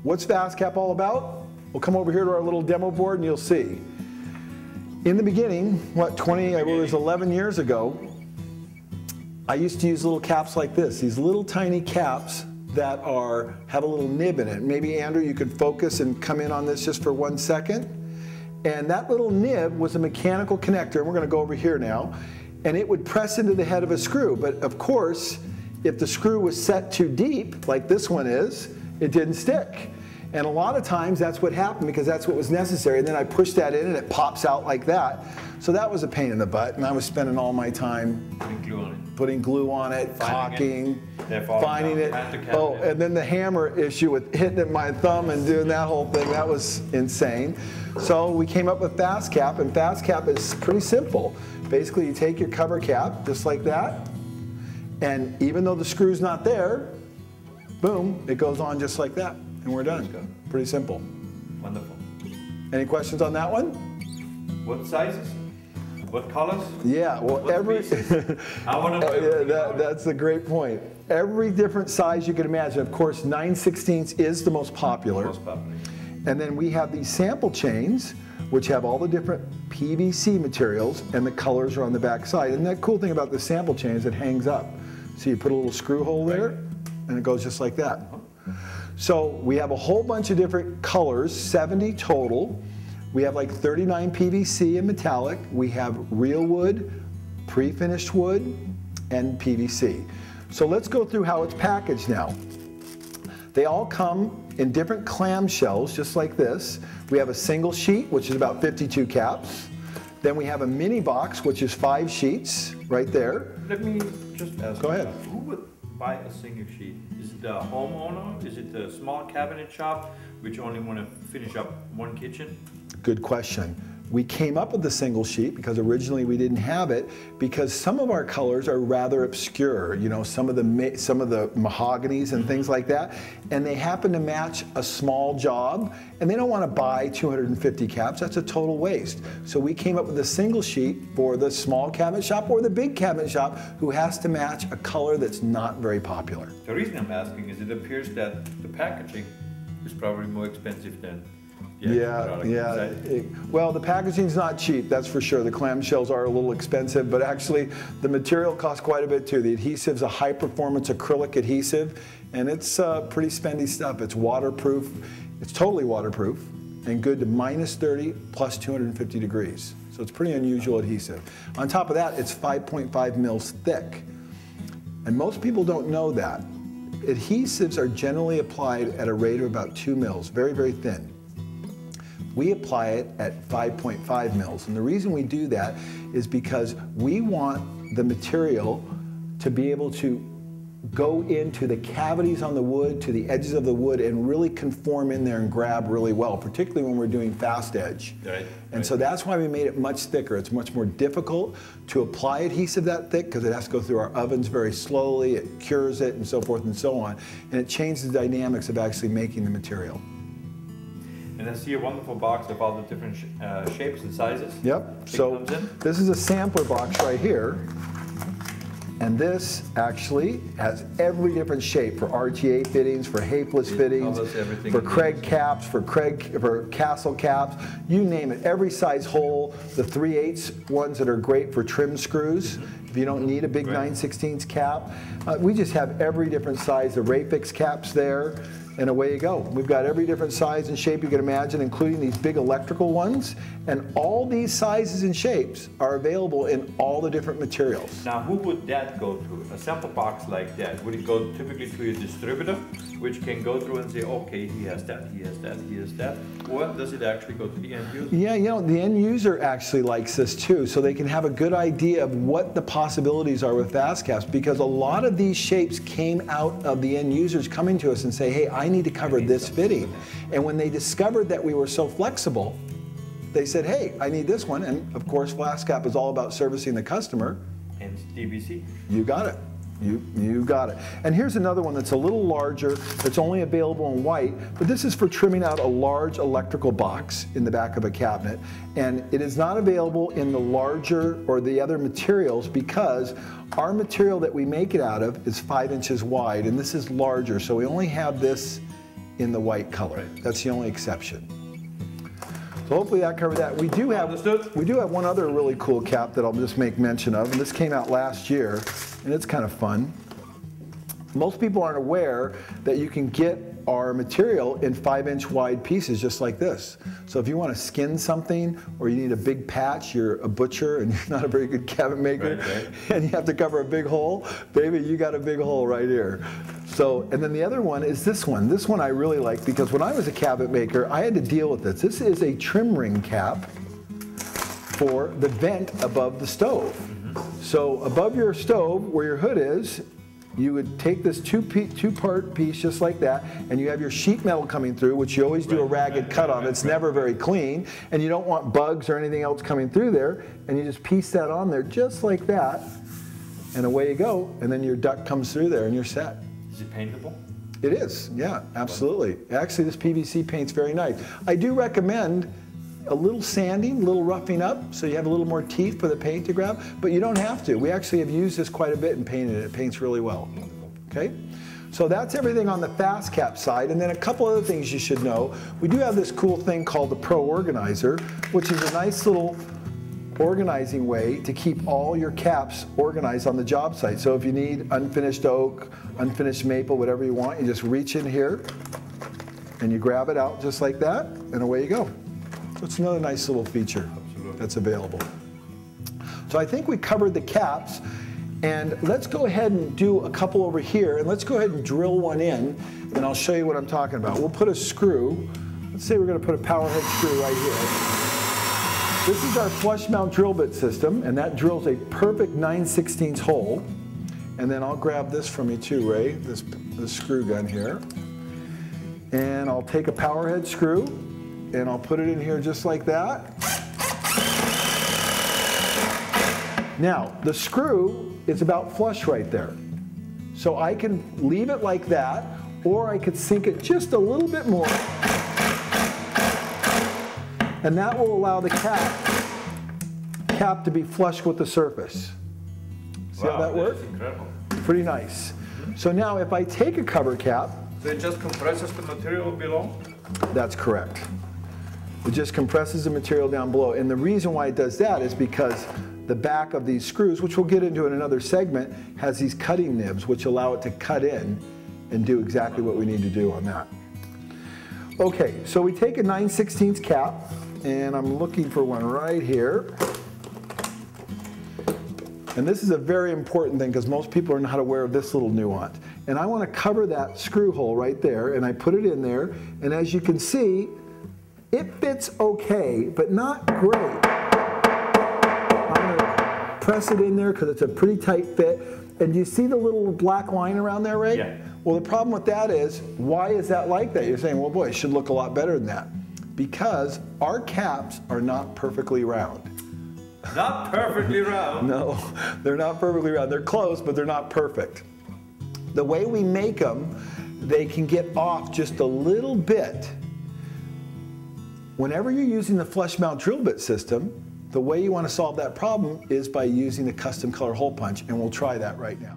What's Fastcap all about? We'll come over here to our little demo board and you'll see. In the beginning, it was 11 years ago, I used to use little caps like this, these little tiny caps that have a little nib in it. Maybe Andrew, you could focus and come in on this just for 1 second. And that little nib was a mechanical connector, and we're going to go over here now, and it would press into the head of a screw. But of course, if the screw was set too deep, like this one is, it didn't stick. And a lot of times that's what happened because that's what was necessary. And then I push that in and it pops out like that. So that was a pain in the butt, and I was spending all my time putting glue on it, caulking, finding it. Oh, and then the hammer issue with hitting my thumb and doing that whole thing, that was insane. So we came up with Fastcap, and Fastcap is pretty simple. Basically, you take your cover cap, just like that, and even though the screw's not there, boom, it goes on just like that, and we're done. Pretty simple. Wonderful. Any questions on that one? What sizes? What colors? Yeah, well, I want to that's a great point. Every different size you can imagine. Of course, 9/16 is the most popular. And then we have these sample chains, which have all the different PVC materials, and the colors are on the back side. And that cool thing about the sample chain is it hangs up. So you put a little screw hole there, and it goes just like that. So we have a whole bunch of different colors, 70 total. We have like 39 PVC and metallic. We have real wood, pre-finished wood, and PVC. So let's go through how it's packaged now. They all come in different clamshells, just like this. We have a single sheet, which is about 52 caps. Then we have a mini box, which is 5 sheets, right there. Let me just ask. Go ahead. Who would buy a single sheet? Is it the homeowner? Is it the small cabinet shop, which only want to finish up one kitchen? Good question. We came up with the single sheet because originally we didn't have it because some of our colors are rather obscure, you know, some of the mahoganies and things like that, and they happen to match a small job, and they don't want to buy 250 caps. That's a total waste. So we came up with a single sheet for the small cabinet shop or the big cabinet shop who has to match a color that's not very popular. The reason I'm asking is it appears that the packaging is probably more expensive than well, the packaging's not cheap, that's for sure. The clamshells are a little expensive, but actually the material costs quite a bit too. The adhesive's a high-performance acrylic adhesive, and it's pretty spendy stuff. It's waterproof. It's totally waterproof and good to -30 plus 250 degrees. So it's pretty unusual adhesive. On top of that, it's 5.5 mils thick. And most people don't know that. Adhesives are generally applied at a rate of about 2 mils, very, very thin. We apply it at 5.5 mils. And the reason we do that is because we want the material to be able to go into the cavities on the wood, to the edges of the wood, and really conform in there and grab really well, particularly when we're doing fast edge. And so that's why we made it much thicker. It's much more difficult to apply adhesive that thick because it has to go through our ovens very slowly, it cures it, and so forth and so on. And it changes the dynamics of actually making the material. And I see a wonderful box of all the different shapes and sizes. Yep, so this is a sampler box right here. And this actually has every different shape for RTA fittings, for Hapeless fittings, for Craig caps, for Castle caps, you name it. Every size hole, the 3/8 ones that are great for trim screws. If you don't need a big 9/16 cap. We just have every different size, the Rayfix caps there. And away you go. We've got every different size and shape you can imagine, including these big electrical ones. And all these sizes and shapes are available in all the different materials. Now, who would that go to? A sample box like that, would it go typically to a distributor, which can go through and say, okay, he has that, he has that, he has that? Or does it actually go to the end user? Yeah, you know, the end user actually likes this too, so they can have a good idea of what the possibilities are with Fastcaps, because a lot of these shapes came out of the end users coming to us and say, hey, I need to cover this fitting. And when they discovered that we were so flexible, they said, hey, I need this one. And of course, Fastcap is all about servicing the customer. And DVC. You got it. You got it. And here's another one that's a little larger, that's only available in white, but this is for trimming out a large electrical box in the back of a cabinet. And it is not available in the larger or the other materials because our material that we make it out of is 5 inches wide, and this is larger, so we only have this in the white color. That's the only exception. So hopefully that covered that. We do have one other really cool cap that I'll just make mention of, and this came out last year, and it's kind of fun. Most people aren't aware that you can get our material in 5-inch wide pieces just like this. So if you want to skin something or you need a big patch, you're a butcher and you're not a very good cabinet maker, right. And you have to cover a big hole, baby, you got a big hole right here. So, and then the other one is this one. This one I really like because when I was a cabinet maker, I had to deal with this. This is a trim ring cap for the vent above the stove. So above your stove where your hood is, you would take this two-part piece just like that, and you have your sheet metal coming through, which you always do a ragged cut on. It's never very clean, and you don't want bugs or anything else coming through there, and you just piece that on there just like that, and away you go, and then your duct comes through there and you're set. Is it paintable? It is, yeah, absolutely. Actually, this PVC paint's very nice. I do recommend a little sanding, a little roughing up, so you have a little more teeth for the paint to grab, but you don't have to. We actually have used this quite a bit and painted it. It paints really well. Okay? So that's everything on the Fastcap side, and then a couple other things you should know. We do have this cool thing called the Pro Organizer, which is a nice little organizing way to keep all your caps organized on the job site. So if you need unfinished oak, unfinished maple, whatever you want, you just reach in here and you grab it out just like that, and away you go. So it's another nice little feature that's available. So I think we covered the caps, and let's go ahead and do a couple over here, and let's go ahead and drill one in, and I'll show you what I'm talking about. We'll put a screw. Let's say we're going to put a power head screw right here. This is our flush mount drill bit system, and that drills a perfect 9/16 hole. And then I'll grab this from you too, Ray, this screw gun here. And I'll take a power head screw, and I'll put it in here just like that. Now, the screw is about flush right there. So I can leave it like that, or I could sink it just a little bit more. And that will allow the cap to be flush with the surface. See how that works? Incredible. Pretty nice. So now if I take a cover cap. So it just compresses the material below? That's correct. It just compresses the material down below. And the reason why it does that is because the back of these screws, which we'll get into in another segment, has these cutting nibs which allow it to cut in and do exactly what we need to do on that. Okay, so we take a 9/16 cap, and I'm looking for one right here. And this is a very important thing because most people are not aware of this little nuance. And I want to cover that screw hole right there, and I put it in there, and as you can see, it fits okay, but not great. I'm going to press it in there because it's a pretty tight fit. And do you see the little black line around there, Ray? Yeah. Well, the problem with that is, why is that like that? You're saying, well, boy, it should look a lot better than that. Because our caps are not perfectly round. Not perfectly round? No, they're not perfectly round. They're close, but they're not perfect. The way we make them, they can get off just a little bit. Whenever you're using the flush mount drill bit system, the way you want to solve that problem is by using the custom color hole punch, and we'll try that right now.